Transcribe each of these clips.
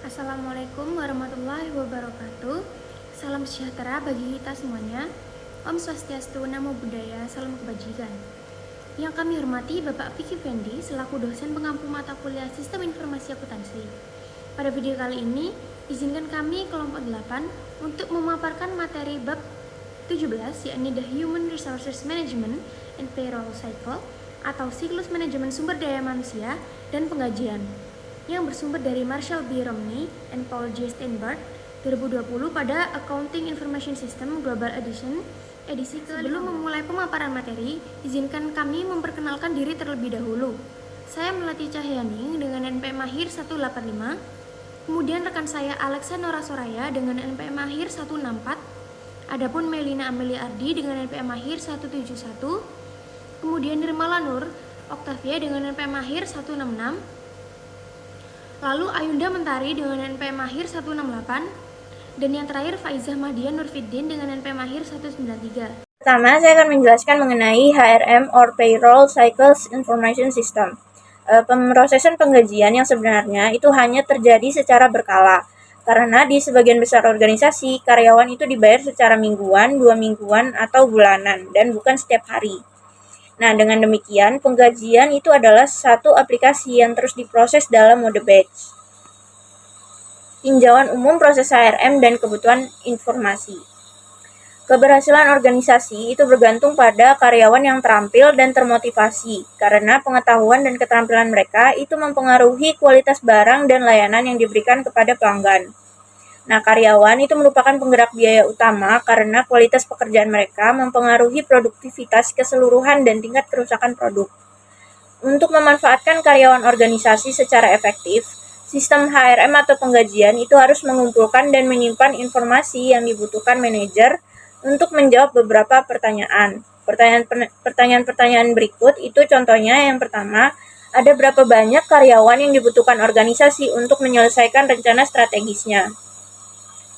Assalamualaikum warahmatullahi wabarakatuh. Salam sejahtera bagi kita semuanya. Om Swastiastu, Namo Buddhaya, salam kebajikan. Yang kami hormati Bapak Vicky Fendi selaku dosen pengampu mata kuliah Sistem Informasi Akuntansi. Pada video kali ini, izinkan kami kelompok 8 untuk memaparkan materi bab 17, yakni The Human Resources Management and Payroll Cycle atau siklus manajemen sumber daya manusia dan penggajian, yang bersumber dari Marshall B. Romney and Paul J. Steinberg 2020 pada Accounting Information System Global Edition edisi ke. Sebelum memulai pemaparan materi, izinkan kami memperkenalkan diri terlebih dahulu. Saya Melati Cahyani dengan NPM Mahir 185, kemudian rekan saya Alexa Nora Soraya dengan NPM Mahir 164, adapun Melina Amelia Ardi dengan NPM Mahir 171, kemudian Nirmala Nur Oktavia dengan NPM Mahir 166, lalu Ayunda Mentari dengan NPM Mahir 168, dan yang terakhir Faizah Mahdian Nurfiddin dengan NPM Mahir 193. Pertama, saya akan menjelaskan mengenai HRM or Payroll Cycles Information System. Pemrosesan penggajian yang sebenarnya itu hanya terjadi secara berkala, karena di sebagian besar organisasi, karyawan itu dibayar secara mingguan, 2 mingguan, atau bulanan, dan bukan setiap hari. Nah, dengan demikian, penggajian itu adalah satu aplikasi yang terus diproses dalam mode batch. Tinjauan umum proses HRM dan kebutuhan informasi. Keberhasilan organisasi itu bergantung pada karyawan yang terampil dan termotivasi, karena pengetahuan dan keterampilan mereka itu mempengaruhi kualitas barang dan layanan yang diberikan kepada pelanggan. Nah, karyawan itu merupakan penggerak biaya utama karena kualitas pekerjaan mereka mempengaruhi produktivitas keseluruhan dan tingkat kerusakan produk. Untuk memanfaatkan karyawan organisasi secara efektif, sistem HRM atau penggajian itu harus mengumpulkan dan menyimpan informasi yang dibutuhkan manajer untuk menjawab beberapa pertanyaan. Pertanyaan-pertanyaan berikut itu contohnya yang pertama, ada berapa banyak karyawan yang dibutuhkan organisasi untuk menyelesaikan rencana strategisnya?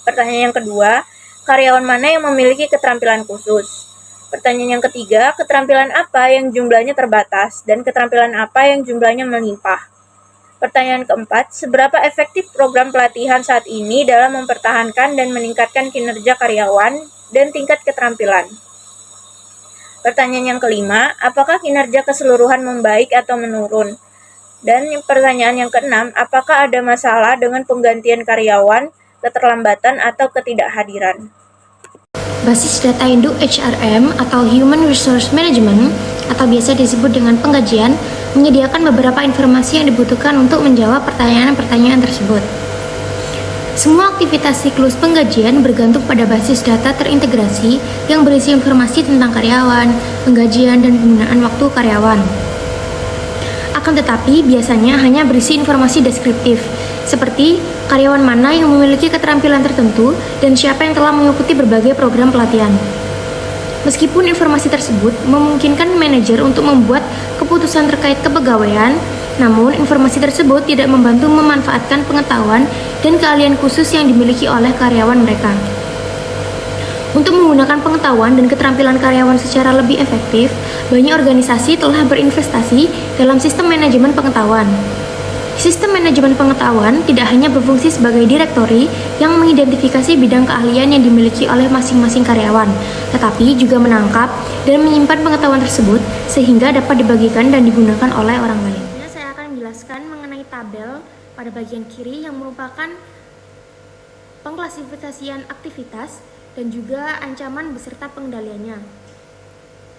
Pertanyaan yang kedua, karyawan mana yang memiliki keterampilan khusus? Pertanyaan yang ketiga, keterampilan apa yang jumlahnya terbatas dan keterampilan apa yang jumlahnya melimpah? Pertanyaan keempat, seberapa efektif program pelatihan saat ini dalam mempertahankan dan meningkatkan kinerja karyawan dan tingkat keterampilan? Pertanyaan yang kelima, apakah kinerja keseluruhan membaik atau menurun? Dan pertanyaan yang keenam, apakah ada masalah dengan penggantian karyawan, keterlambatan, atau ketidakhadiran? Basis data induk HRM atau Human Resource Management atau biasa disebut dengan penggajian menyediakan beberapa informasi yang dibutuhkan untuk menjawab pertanyaan-pertanyaan tersebut. Semua aktivitas siklus penggajian bergantung pada basis data terintegrasi yang berisi informasi tentang karyawan, penggajian, dan penggunaan waktu karyawan. Akan tetapi, biasanya hanya berisi informasi deskriptif, seperti karyawan mana yang memiliki keterampilan tertentu dan siapa yang telah mengikuti berbagai program pelatihan. Meskipun informasi tersebut memungkinkan manajer untuk membuat keputusan terkait kepegawaian, namun informasi tersebut tidak membantu memanfaatkan pengetahuan dan keahlian khusus yang dimiliki oleh karyawan mereka. Untuk menggunakan pengetahuan dan keterampilan karyawan secara lebih efektif, banyak organisasi telah berinvestasi dalam sistem manajemen pengetahuan. Sistem manajemen pengetahuan tidak hanya berfungsi sebagai direktori yang mengidentifikasi bidang keahlian yang dimiliki oleh masing-masing karyawan, tetapi juga menangkap dan menyimpan pengetahuan tersebut sehingga dapat dibagikan dan digunakan oleh orang lain. Saya akan menjelaskan mengenai tabel pada bagian kiri yang merupakan pengklasifikasian aktivitas dan juga ancaman beserta pengendaliannya.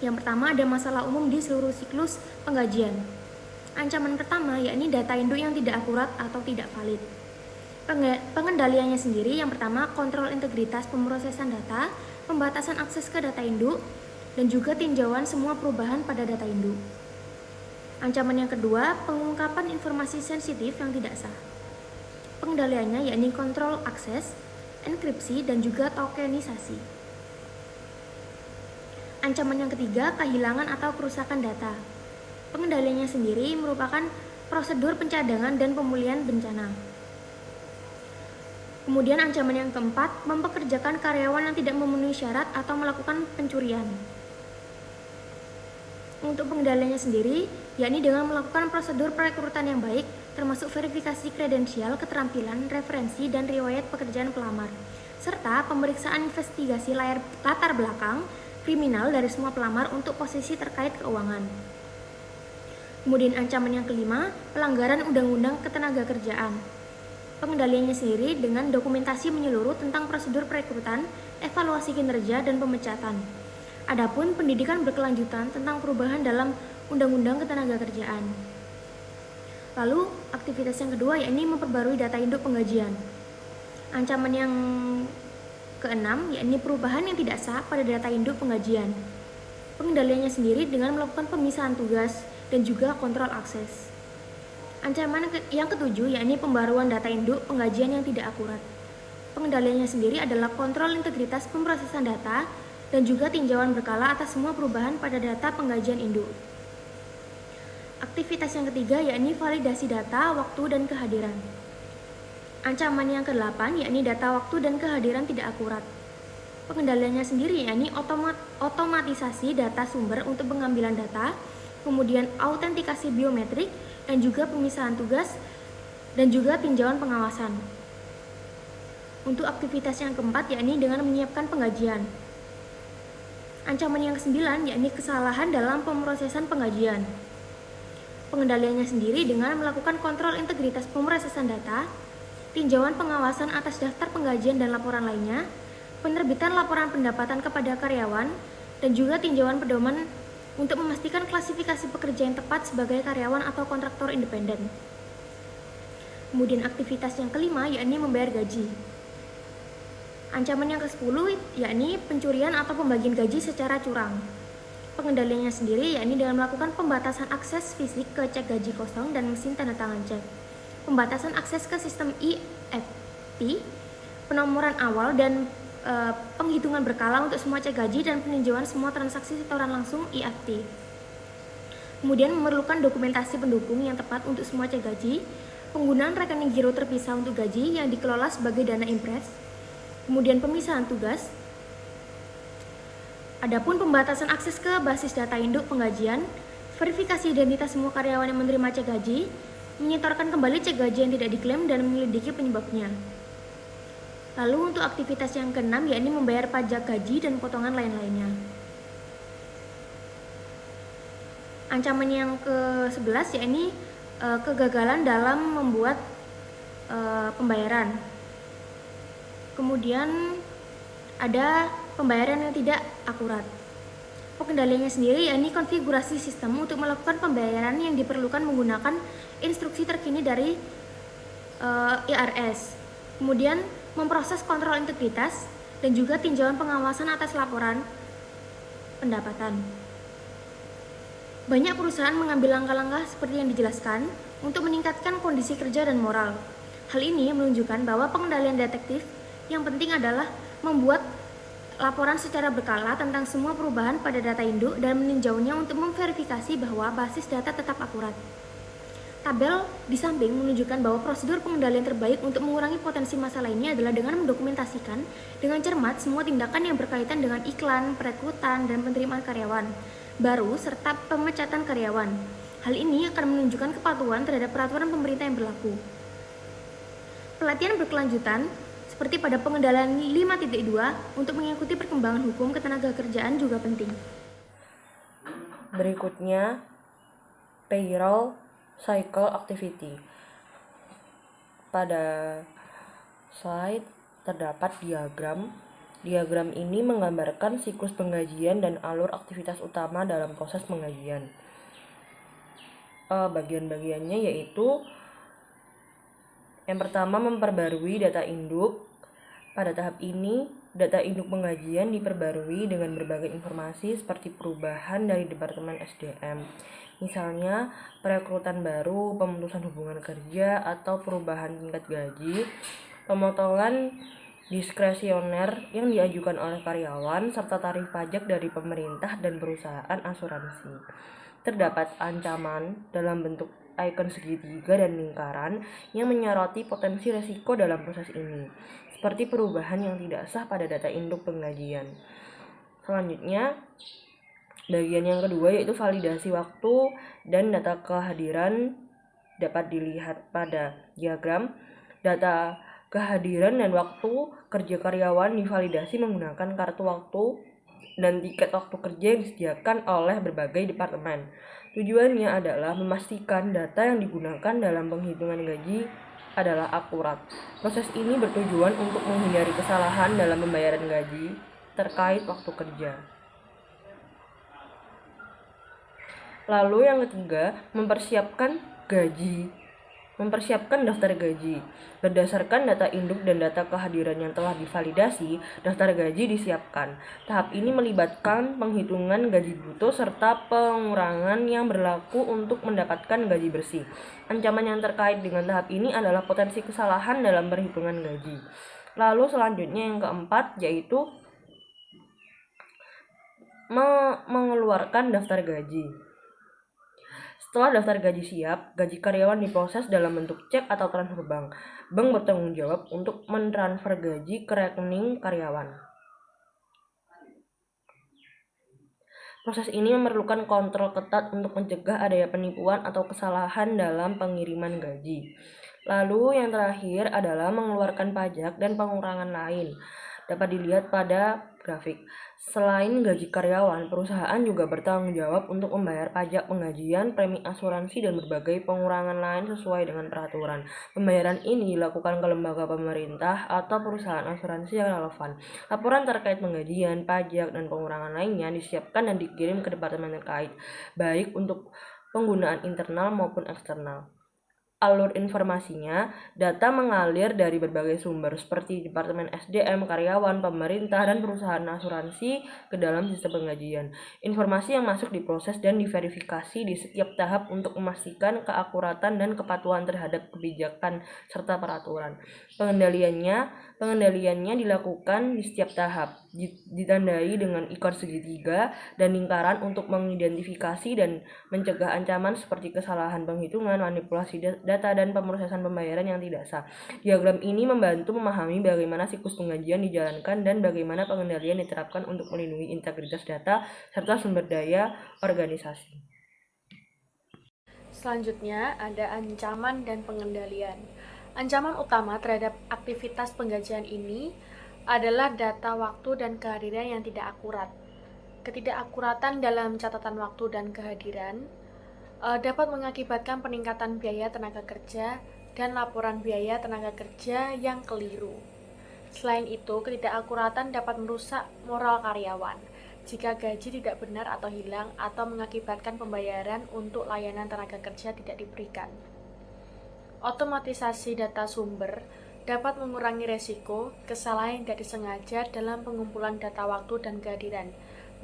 Yang pertama, ada masalah umum di seluruh siklus penggajian. Ancaman pertama yakni data induk yang tidak akurat atau tidak valid. Pengendaliannya sendiri yang pertama, kontrol integritas pemrosesan data, pembatasan akses ke data induk, dan juga tinjauan semua perubahan pada data induk. Ancaman yang kedua, pengungkapan informasi sensitif yang tidak sah. Pengendaliannya yakni kontrol akses, enkripsi, dan juga tokenisasi. Ancaman yang ketiga, kehilangan atau kerusakan data. Pengendaliannya sendiri merupakan prosedur pencadangan dan pemulihan bencana. Kemudian ancaman yang keempat, mempekerjakan karyawan yang tidak memenuhi syarat atau melakukan pencurian. Untuk pengendaliannya sendiri, yakni dengan melakukan prosedur perekrutan yang baik, termasuk verifikasi kredensial, keterampilan, referensi, dan riwayat pekerjaan pelamar, serta pemeriksaan investigasi latar belakang kriminal dari semua pelamar untuk posisi terkait keuangan. Kemudian ancaman yang kelima, pelanggaran Undang-Undang Ketenagakerjaan. Pengendaliannya sendiri dengan dokumentasi menyeluruh tentang prosedur perekrutan, evaluasi kinerja, dan pemecatan. Adapun pendidikan berkelanjutan tentang perubahan dalam Undang-Undang Ketenagakerjaan. Lalu, aktivitas yang kedua yakni memperbarui data induk penggajian. Ancaman yang keenam yakni perubahan yang tidak sah pada data induk penggajian. Pengendaliannya sendiri dengan melakukan pemisahan tugas dan juga kontrol akses. Ancaman yang ketujuh yakni pembaruan data induk penggajian yang tidak akurat. Pengendaliannya sendiri adalah kontrol integritas pemrosesan data dan juga tinjauan berkala atas semua perubahan pada data penggajian induk. Aktivitas yang ketiga yakni validasi data, waktu, dan kehadiran. Ancaman yang ke-8 yakni data, waktu, dan kehadiran tidak akurat. Pengendaliannya sendiri yakni otomatisasi data sumber untuk pengambilan data, kemudian autentikasi biometrik, dan juga pemisahan tugas, dan juga tinjauan pengawasan. Untuk aktivitas yang keempat yakni dengan menyiapkan penggajian. Ancaman yang ke-9 yakni kesalahan dalam pemrosesan penggajian. Pengendaliannya sendiri dengan melakukan kontrol integritas pemrosesan data, tinjauan pengawasan atas daftar penggajian dan laporan lainnya, penerbitan laporan pendapatan kepada karyawan, dan juga tinjauan pedoman untuk memastikan klasifikasi pekerja yang tepat sebagai karyawan atau kontraktor independen. Kemudian aktivitas yang kelima yakni membayar gaji. Ancaman yang ke-10 yakni pencurian atau pembagian gaji secara curang. Pengendaliannya sendiri yakni dengan melakukan pembatasan akses fisik ke cek gaji kosong dan mesin tanda tangan cek, pembatasan akses ke sistem EFT, penomoran awal dan penghitungan berkala untuk semua cek gaji dan peninjauan semua transaksi setoran langsung EFT. Kemudian memerlukan dokumentasi pendukung yang tepat untuk semua cek gaji, penggunaan rekening giro terpisah untuk gaji yang dikelola sebagai dana impres, kemudian pemisahan tugas. Adapun pembatasan akses ke basis data induk penggajian, verifikasi identitas semua karyawan yang menerima cek gaji, menyetorkan kembali cek gaji yang tidak diklaim dan menyelidiki penyebabnya. Lalu untuk aktivitas yang keenam yakni membayar pajak gaji dan potongan lain-lainnya. Ancaman yang ke-11 yakni kegagalan dalam membuat pembayaran. Kemudian ada pembayaran yang tidak akurat. Pengendaliannya sendiri yakni konfigurasi sistem untuk melakukan pembayaran yang diperlukan menggunakan instruksi terkini dari IRS. Kemudian memproses kontrol integritas dan juga tinjauan pengawasan atas laporan pendapatan. Banyak perusahaan mengambil langkah-langkah seperti yang dijelaskan untuk meningkatkan kondisi kerja dan moral. Hal ini menunjukkan bahwa pengendalian detektif yang penting adalah membuat laporan secara berkala tentang semua perubahan pada data induk dan meninjaunya untuk memverifikasi bahwa basis data tetap akurat. Tabel di samping menunjukkan bahwa prosedur pengendalian terbaik untuk mengurangi potensi masalah ini adalah dengan mendokumentasikan dengan cermat semua tindakan yang berkaitan dengan iklan, perekrutan, dan penerimaan karyawan baru serta pemecatan karyawan. Hal ini akan menunjukkan kepatuhan terhadap peraturan pemerintah yang berlaku. Pelatihan berkelanjutan seperti pada pengendalian 5.2 untuk mengikuti perkembangan hukum ketenagakerjaan juga penting. Berikutnya, payroll cycle activity. Pada slide terdapat diagram. Diagram ini menggambarkan siklus penggajian dan alur aktivitas utama dalam proses penggajian. Bagian-bagiannya yaitu yang pertama, memperbarui data induk. Pada tahap ini, data induk penggajian diperbarui dengan berbagai informasi seperti perubahan dari Departemen SDM, misalnya perekrutan baru, pemutusan hubungan kerja, atau perubahan tingkat gaji, pemotongan diskresioner yang diajukan oleh karyawan, serta tarif pajak dari pemerintah dan perusahaan asuransi. Terdapat ancaman dalam bentuk ikon segitiga dan lingkaran yang menyoroti potensi risiko dalam proses ini, seperti perubahan yang tidak sah pada data induk penggajian. Selanjutnya, bagian yang kedua yaitu validasi waktu dan data kehadiran dapat dilihat pada diagram. Data kehadiran dan waktu kerja karyawan divalidasi menggunakan kartu waktu dan tiket waktu kerja yang disediakan oleh berbagai departemen. Tujuannya adalah memastikan data yang digunakan dalam penghitungan gaji adalah akurat. Proses ini bertujuan untuk menghindari kesalahan dalam pembayaran gaji terkait waktu kerja. Lalu yang ketiga, mempersiapkan daftar gaji. Berdasarkan data induk dan data kehadiran yang telah divalidasi, daftar gaji disiapkan. Tahap ini melibatkan penghitungan gaji bruto serta pengurangan yang berlaku untuk mendapatkan gaji bersih. Ancaman yang terkait dengan tahap ini adalah potensi kesalahan dalam perhitungan gaji. Lalu selanjutnya yang keempat yaitu mengeluarkan daftar gaji. Setelah daftar gaji siap, gaji karyawan diproses dalam bentuk cek atau transfer bank. Bank bertanggung jawab untuk mentransfer gaji ke rekening karyawan. Proses ini memerlukan kontrol ketat untuk mencegah adanya penipuan atau kesalahan dalam pengiriman gaji. Lalu yang terakhir adalah mengeluarkan pajak dan pengurangan lain. Dapat dilihat pada grafik. Selain gaji karyawan, perusahaan juga bertanggung jawab untuk membayar pajak penggajian, premi asuransi, dan berbagai pengurangan lain sesuai dengan peraturan. Pembayaran ini dilakukan ke lembaga pemerintah atau perusahaan asuransi yang relevan. Laporan terkait penggajian, pajak, dan pengurangan lainnya disiapkan dan dikirim ke departemen terkait, baik untuk penggunaan internal maupun eksternal. Alur informasinya, data mengalir dari berbagai sumber seperti Departemen SDM, karyawan, pemerintah, dan perusahaan asuransi ke dalam sistem penggajian. Informasi yang masuk diproses dan diverifikasi di setiap tahap untuk memastikan keakuratan dan kepatuhan terhadap kebijakan serta peraturan. Pengendaliannya dilakukan di setiap tahap, ditandai dengan ikon segitiga dan lingkaran untuk mengidentifikasi dan mencegah ancaman seperti kesalahan penghitungan, manipulasi data, dan pemrosesan pembayaran yang tidak sah. Diagram ini membantu memahami bagaimana siklus penggajian dijalankan dan bagaimana pengendalian diterapkan untuk melindungi integritas data serta sumber daya organisasi. Selanjutnya ada ancaman dan pengendalian. Ancaman utama terhadap aktivitas penggajian ini adalah data waktu dan kehadiran yang tidak akurat. Ketidakakuratan dalam catatan waktu dan kehadiran dapat mengakibatkan peningkatan biaya tenaga kerja dan laporan biaya tenaga kerja yang keliru. Selain itu, ketidakakuratan dapat merusak moral karyawan jika gaji tidak benar atau hilang atau mengakibatkan pembayaran untuk layanan tenaga kerja tidak diberikan. Otomatisasi data sumber dapat mengurangi resiko kesalahan yang tidak disengaja dalam pengumpulan data waktu dan kehadiran.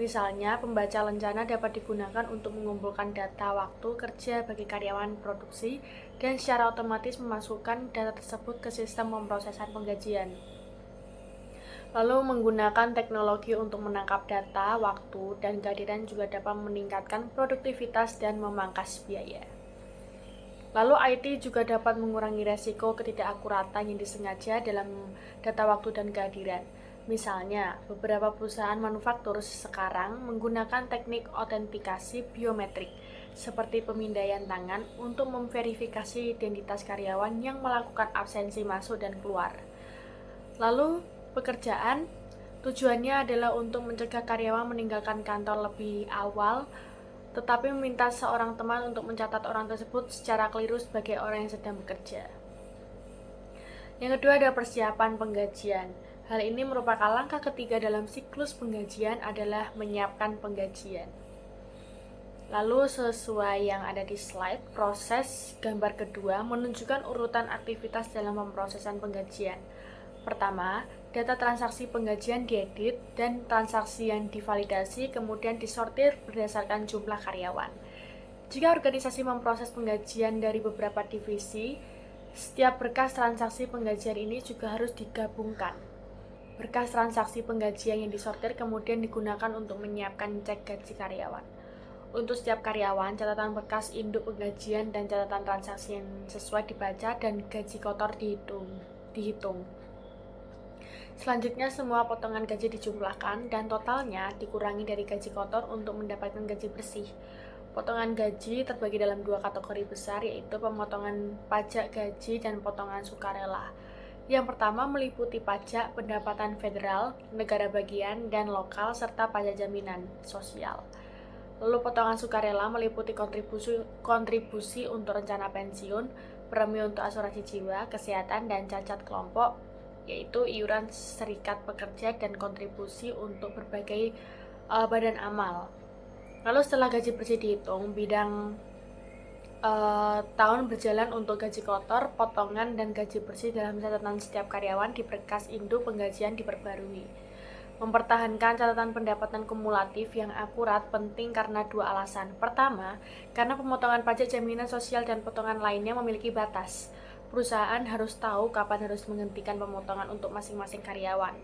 Misalnya, pembaca lencana dapat digunakan untuk mengumpulkan data waktu kerja bagi karyawan produksi dan secara otomatis memasukkan data tersebut ke sistem pemrosesan penggajian. Lalu, menggunakan teknologi untuk menangkap data, waktu, dan kehadiran juga dapat meningkatkan produktivitas dan memangkas biaya. Lalu, IT juga dapat mengurangi resiko ketidakakuratan yang disengaja dalam data waktu dan kehadiran. Misalnya, beberapa perusahaan manufaktur sekarang menggunakan teknik autentikasi biometrik seperti pemindaian tangan untuk memverifikasi identitas karyawan yang melakukan absensi masuk dan keluar. Lalu, pekerjaan tujuannya adalah untuk mencegah karyawan meninggalkan kantor lebih awal, tetapi meminta seorang teman untuk mencatat orang tersebut secara keliru sebagai orang yang sedang bekerja. Yang kedua ada persiapan penggajian. Hal ini merupakan langkah ketiga dalam siklus penggajian adalah menyiapkan penggajian. Lalu sesuai yang ada di slide, proses gambar kedua menunjukkan urutan aktivitas dalam pemrosesan penggajian. Pertama, data transaksi penggajian diedit dan transaksi yang divalidasi kemudian disortir berdasarkan jumlah karyawan. Jika organisasi memproses penggajian dari beberapa divisi, setiap berkas transaksi penggajian ini juga harus digabungkan. Berkas transaksi penggajian yang disortir kemudian digunakan untuk menyiapkan cek gaji karyawan. Untuk setiap karyawan, catatan berkas induk penggajian dan catatan transaksi yang sesuai dibaca dan gaji kotor dihitung. Selanjutnya, semua potongan gaji dijumlahkan dan totalnya dikurangi dari gaji kotor untuk mendapatkan gaji bersih. Potongan gaji terbagi dalam dua kategori besar, yaitu pemotongan pajak gaji dan potongan sukarela. Yang pertama meliputi pajak pendapatan federal, negara bagian, dan lokal, serta pajak jaminan sosial. Lalu potongan sukarela meliputi kontribusi untuk rencana pensiun, premi untuk asuransi jiwa, kesehatan, dan cacat kelompok, yaitu iuran serikat pekerja dan kontribusi untuk berbagai badan amal. Lalu setelah gaji bersih dihitung, bidang tahun berjalan untuk gaji kotor, potongan, dan gaji bersih dalam catatan setiap karyawan di berkas induk penggajian diperbarui. Mempertahankan catatan pendapatan kumulatif yang akurat penting karena dua alasan. Pertama, karena pemotongan pajak jaminan sosial dan potongan lainnya memiliki batas. Perusahaan harus tahu kapan harus menghentikan pemotongan untuk masing-masing karyawan.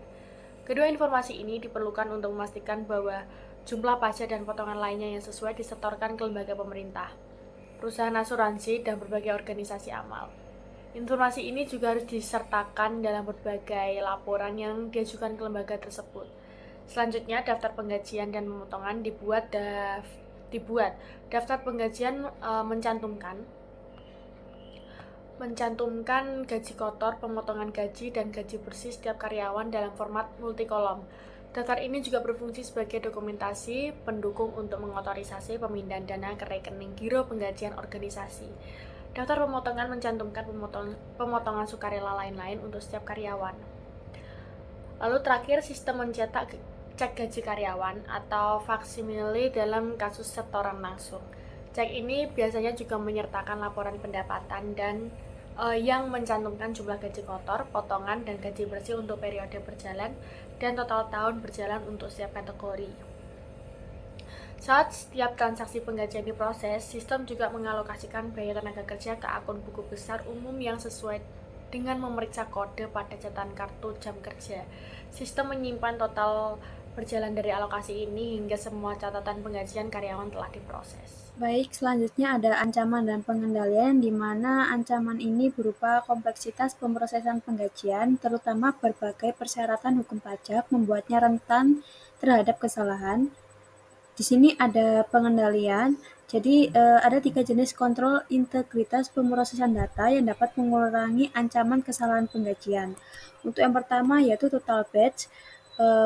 Kedua informasi ini diperlukan untuk memastikan bahwa jumlah pajak dan potongan lainnya yang sesuai disetorkan ke lembaga pemerintah, perusahaan asuransi, dan berbagai organisasi amal. Informasi ini juga harus disertakan dalam berbagai laporan yang diajukan ke lembaga tersebut. Selanjutnya, daftar penggajian dan pemotongan dibuat. Daftar penggajian mencantumkan gaji kotor, pemotongan gaji, dan gaji bersih setiap karyawan dalam format multikolom. Daftar ini juga berfungsi sebagai dokumentasi pendukung untuk mengotorisasi pemindahan dana ke rekening giro penggajian organisasi. Daftar pemotongan mencantumkan pemotongan sukarela lain-lain untuk setiap karyawan. Lalu terakhir, sistem mencetak cek gaji karyawan atau faksimile dalam kasus setoran langsung. Cek ini biasanya juga menyertakan laporan pendapatan dan yang mencantumkan jumlah gaji kotor, potongan, dan gaji bersih untuk periode berjalan dan total tahun berjalan untuk setiap kategori. Saat setiap transaksi penggajian diproses, sistem juga mengalokasikan biaya tenaga kerja ke akun buku besar umum yang sesuai dengan memeriksa kode pada catatan kartu jam kerja. Sistem menyimpan total berjalan dari alokasi ini hingga semua catatan penggajian karyawan telah diproses. Baik, selanjutnya ada ancaman dan pengendalian, di mana ancaman ini berupa kompleksitas pemrosesan penggajian, terutama berbagai persyaratan hukum pajak membuatnya rentan terhadap kesalahan. Di sini ada pengendalian, jadi ada 3 jenis kontrol integritas pemrosesan data yang dapat mengurangi ancaman kesalahan penggajian. Untuk yang pertama yaitu total batch,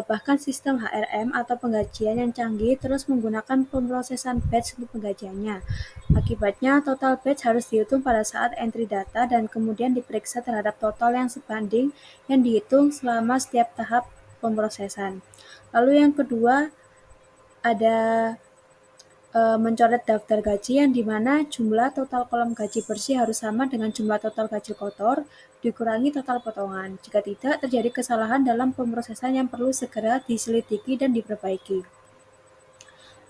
bahkan sistem HRM atau penggajian yang canggih terus menggunakan pemrosesan batch untuk penggajiannya. Akibatnya, total batch harus dihitung pada saat entry data dan kemudian diperiksa terhadap total yang sebanding yang dihitung selama setiap tahap pemrosesan. Lalu yang kedua, ada mencoret daftar gaji yang dimana jumlah total kolom gaji bersih harus sama dengan jumlah total gaji kotor dikurangi total potongan. Jika tidak, terjadi kesalahan dalam pemrosesan yang perlu segera diselidiki dan diperbaiki.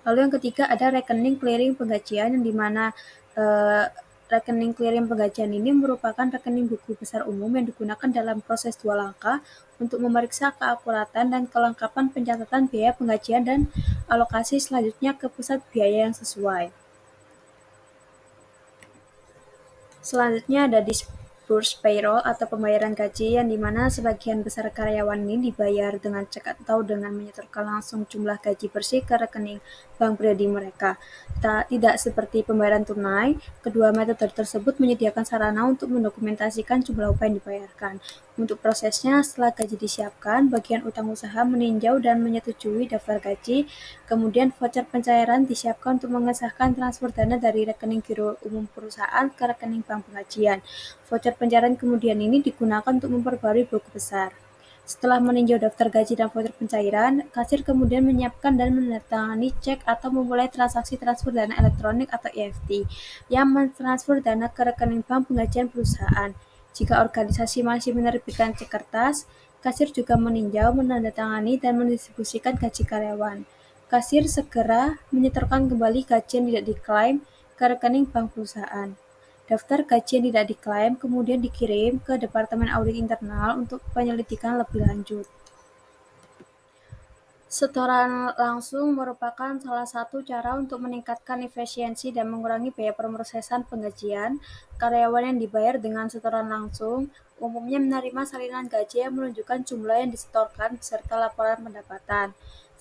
Lalu yang ketiga ada rekening clearing penggajian yang dimana rekening clearing penggajian ini merupakan rekening buku besar umum yang digunakan dalam proses 2 langkah untuk memeriksa keakuratan dan kelengkapan pencatatan biaya penggajian dan alokasi selanjutnya ke pusat biaya yang sesuai. Selanjutnya ada disburse payroll atau pembayaran gaji yang dimana sebagian besar karyawan ini dibayar dengan cek atau dengan menyetorkan langsung jumlah gaji bersih ke rekening bank pribadi mereka. Tidak seperti pembayaran tunai, kedua metode tersebut menyediakan sarana untuk mendokumentasikan jumlah upah yang dibayarkan. Untuk prosesnya, setelah gaji disiapkan, bagian utang usaha meninjau dan menyetujui daftar gaji, kemudian voucher pencairan disiapkan untuk mengesahkan transfer dana dari rekening giro umum perusahaan ke rekening bank penggajian. Voucher pencairan kemudian ini digunakan untuk memperbarui buku besar. Setelah meninjau daftar gaji dan voucher pencairan, kasir kemudian menyiapkan dan menandatangani cek atau memulai transaksi transfer dana elektronik atau EFT yang mentransfer dana ke rekening bank penggajian perusahaan. Jika organisasi masih menerbitkan cek kertas, kasir juga meninjau, menandatangani, dan mendistribusikan gaji karyawan. Kasir segera menyetorkan kembali gaji yang tidak diklaim ke rekening bank perusahaan. Daftar gaji yang tidak diklaim kemudian dikirim ke Departemen Audit Internal untuk penyelidikan lebih lanjut. Setoran langsung merupakan salah satu cara untuk meningkatkan efisiensi dan mengurangi biaya pemrosesan penggajian. Karyawan yang dibayar dengan setoran langsung umumnya menerima salinan gaji yang menunjukkan jumlah yang disetorkan beserta laporan pendapatan.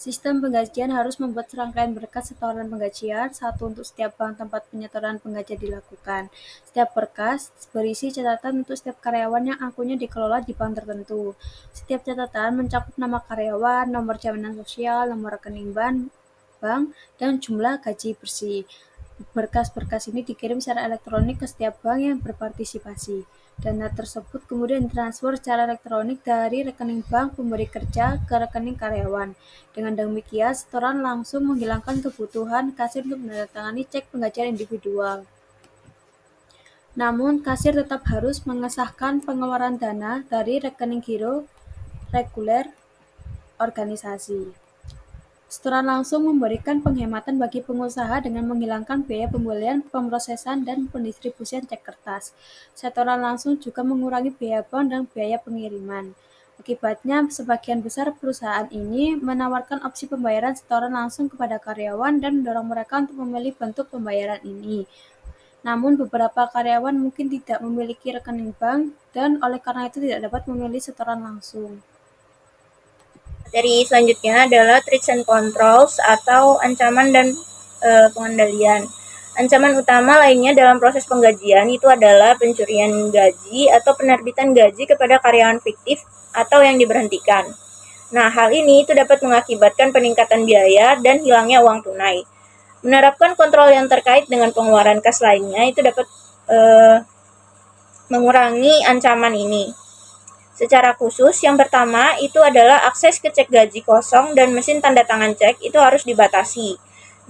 Sistem penggajian harus membuat serangkaian berkas setoran penggajian, satu untuk setiap bank tempat penyetoran penggajian dilakukan. Setiap berkas berisi catatan untuk setiap karyawan yang akunnya dikelola di bank tertentu. Setiap catatan mencakup nama karyawan, nomor jaminan sosial, nomor rekening bank, dan jumlah gaji bersih. Berkas-berkas ini dikirim secara elektronik ke setiap bank yang berpartisipasi. Dana tersebut kemudian ditransfer secara elektronik dari rekening bank pemberi kerja ke rekening karyawan. Dengan demikian, setoran langsung menghilangkan kebutuhan kasir untuk menandatangani cek penggajian individual. Namun, kasir tetap harus mengesahkan pengeluaran dana dari rekening giro reguler organisasi. Setoran langsung memberikan penghematan bagi pengusaha dengan menghilangkan biaya pembelian, pemrosesan, dan pendistribusian cek kertas. Setoran langsung juga mengurangi biaya bank dan biaya pengiriman. Akibatnya, sebagian besar perusahaan ini menawarkan opsi pembayaran setoran langsung kepada karyawan dan mendorong mereka untuk memilih bentuk pembayaran ini. Namun, beberapa karyawan mungkin tidak memiliki rekening bank dan oleh karena itu tidak dapat memilih setoran langsung. Materi selanjutnya adalah threats and controls atau ancaman dan pengendalian. Ancaman utama lainnya dalam proses penggajian itu adalah pencurian gaji atau penerbitan gaji kepada karyawan fiktif atau yang diberhentikan. Nah, hal ini itu dapat mengakibatkan peningkatan biaya dan hilangnya uang tunai. Menerapkan kontrol yang terkait dengan pengeluaran kas lainnya itu dapat mengurangi ancaman ini. Secara khusus, yang pertama itu adalah akses ke cek gaji kosong dan mesin tanda tangan cek itu harus dibatasi.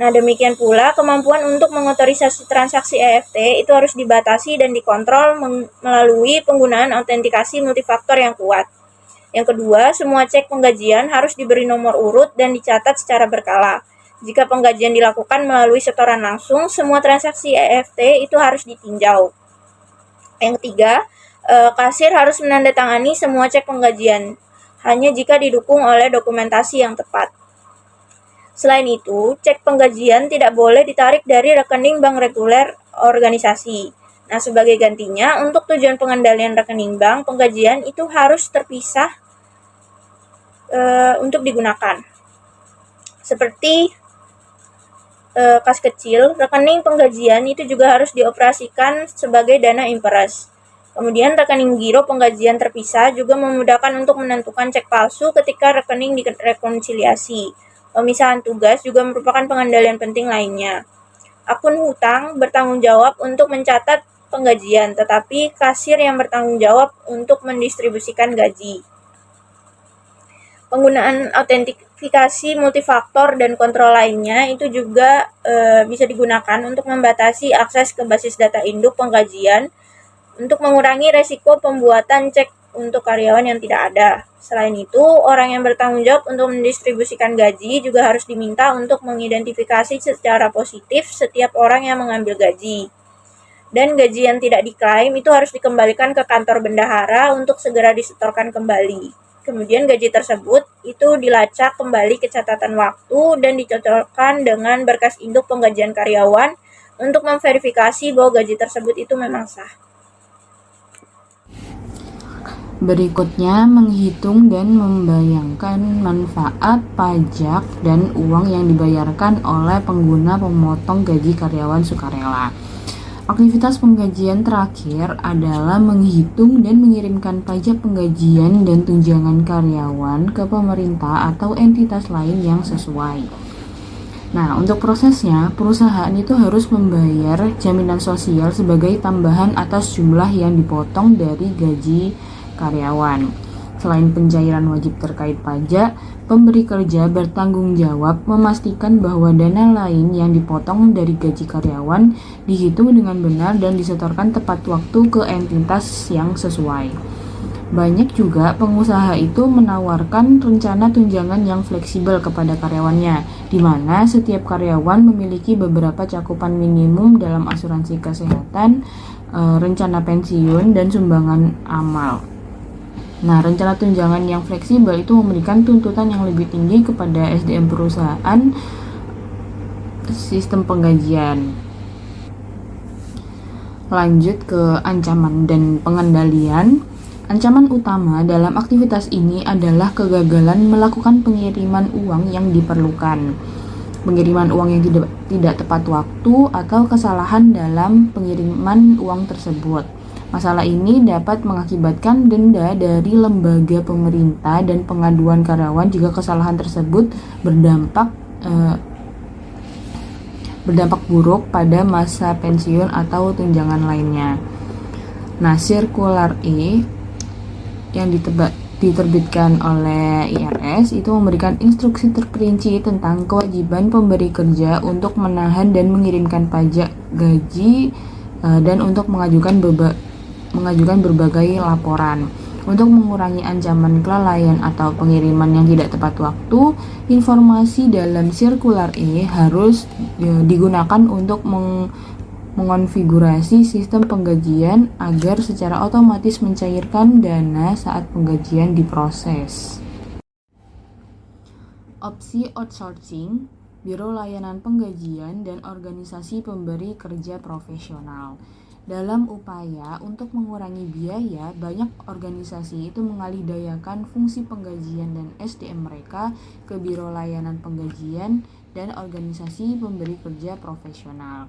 Nah, demikian pula kemampuan untuk mengotorisasi transaksi EFT itu harus dibatasi dan dikontrol melalui penggunaan autentikasi multifaktor yang kuat. Yang kedua, semua cek penggajian harus diberi nomor urut dan dicatat secara berkala. Jika penggajian dilakukan melalui setoran langsung, semua transaksi EFT itu harus ditinjau. Yang ketiga, kasir harus menandatangani semua cek penggajian, hanya jika didukung oleh dokumentasi yang tepat. Selain itu, cek penggajian tidak boleh ditarik dari rekening bank reguler organisasi. Nah, sebagai gantinya, untuk tujuan pengendalian rekening bank, penggajian itu harus terpisah untuk digunakan. Seperti kas kecil, rekening penggajian itu juga harus dioperasikan sebagai dana imperes. Kemudian rekening giro penggajian terpisah juga memudahkan untuk menentukan cek palsu ketika rekening direkonsiliasi. Pemisahan tugas juga merupakan pengendalian penting lainnya. Akun hutang bertanggung jawab untuk mencatat penggajian, tetapi kasir yang bertanggung jawab untuk mendistribusikan gaji. Penggunaan autentifikasi multifaktor dan kontrol lainnya itu juga bisa digunakan untuk membatasi akses ke basis data induk penggajian untuk mengurangi resiko pembuatan cek untuk karyawan yang tidak ada. Selain itu, orang yang bertanggung jawab untuk mendistribusikan gaji juga harus diminta untuk mengidentifikasi secara positif setiap orang yang mengambil gaji. Dan gaji yang tidak diklaim itu harus dikembalikan ke kantor bendahara untuk segera disetorkan kembali. Kemudian gaji tersebut itu dilacak kembali ke catatan waktu dan dicocokkan dengan berkas induk penggajian karyawan untuk memverifikasi bahwa gaji tersebut itu memang sah. Berikutnya, menghitung dan membayangkan manfaat pajak dan uang yang dibayarkan oleh pengguna pemotong gaji karyawan sukarela. Aktivitas penggajian terakhir adalah menghitung dan mengirimkan pajak penggajian dan tunjangan karyawan ke pemerintah atau entitas lain yang sesuai. Nah, untuk prosesnya, perusahaan itu harus membayar jaminan sosial sebagai tambahan atas jumlah yang dipotong dari gaji karyawan. Selain pencairan wajib terkait pajak, pemberi kerja bertanggung jawab memastikan bahwa dana lain yang dipotong dari gaji karyawan dihitung dengan benar dan disetorkan tepat waktu ke entitas yang sesuai. Banyak juga pengusaha itu menawarkan rencana tunjangan yang fleksibel kepada karyawannya, di mana setiap karyawan memiliki beberapa cakupan minimum dalam asuransi kesehatan, rencana pensiun, dan sumbangan amal. Nah, rencana tunjangan yang fleksibel itu memberikan tuntutan yang lebih tinggi kepada SDM perusahaan sistem penggajian. Lanjut ke ancaman dan pengendalian. Ancaman utama dalam aktivitas ini adalah kegagalan melakukan pengiriman uang yang diperlukan, pengiriman uang yang tidak tepat waktu, atau kesalahan dalam pengiriman uang tersebut. Masalah ini dapat mengakibatkan denda dari lembaga pemerintah dan pengaduan karyawan jika kesalahan tersebut berdampak buruk pada masa pensiun atau tunjangan lainnya. Nah, Sirkular E yang diterbitkan oleh IRS itu memberikan instruksi terperinci tentang kewajiban pemberi kerja untuk menahan dan mengirimkan pajak gaji dan untuk mengajukan berbagai laporan. Untuk mengurangi ancaman kelalaian atau pengiriman yang tidak tepat waktu, informasi dalam Sirkular E harus digunakan untuk mengonfigurasi sistem penggajian agar secara otomatis mencairkan dana saat penggajian diproses. Opsi outsourcing, Biro Layanan Penggajian, dan organisasi pemberi kerja profesional. Dalam upaya untuk mengurangi biaya, banyak organisasi itu mengalihdayakan fungsi penggajian dan SDM mereka ke Biro Layanan Penggajian dan organisasi pemberi kerja profesional.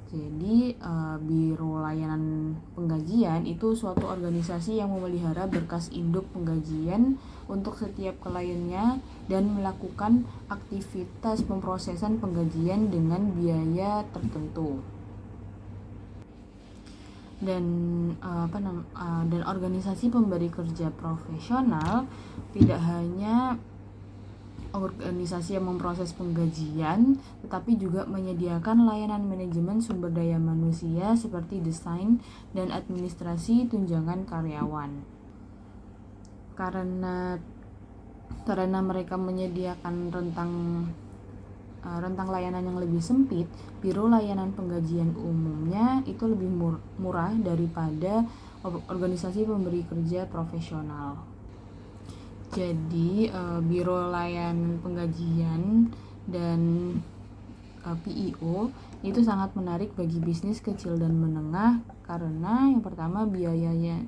Jadi, Biro Layanan Penggajian itu suatu organisasi yang memelihara berkas induk penggajian untuk setiap kliennya dan melakukan aktivitas pemrosesan penggajian dengan biaya tertentu. Dan organisasi pemberi kerja profesional tidak hanya organisasi yang memproses penggajian, tetapi juga menyediakan layanan manajemen sumber daya manusia seperti desain dan administrasi tunjangan karyawan. Karena mereka menyediakan rentang layanan yang lebih sempit, Biro Layanan Penggajian umumnya itu lebih murah daripada organisasi pemberi kerja profesional. Jadi, Biro Layanan Penggajian dan PIO itu sangat menarik bagi bisnis kecil dan menengah karena yang pertama biaya yang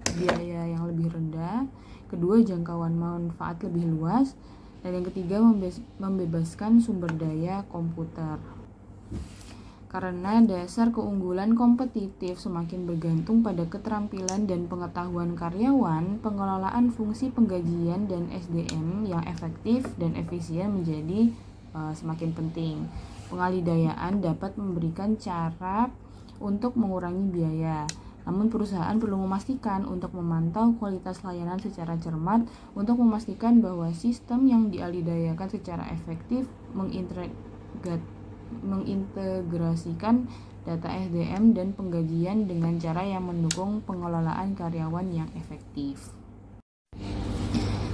lebih rendah, kedua jangkauan manfaat lebih luas, dan yang ketiga membebaskan sumber daya komputer. Karena dasar keunggulan kompetitif semakin bergantung pada keterampilan dan pengetahuan karyawan, pengelolaan fungsi penggajian dan SDM yang efektif dan efisien menjadi semakin penting. Pengalihdayan dapat memberikan cara untuk mengurangi biaya. Namun perusahaan perlu memastikan untuk memantau kualitas layanan secara cermat untuk memastikan bahwa sistem yang dialihdayakan secara efektif mengintegrasikan data SDM dan penggajian dengan cara yang mendukung pengelolaan karyawan yang efektif.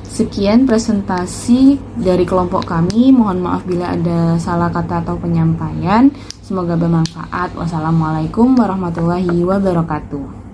Sekian presentasi dari kelompok kami. Mohon maaf bila ada salah kata atau penyampaian. Semoga bermanfaat. Wassalamualaikum warahmatullahi wabarakatuh.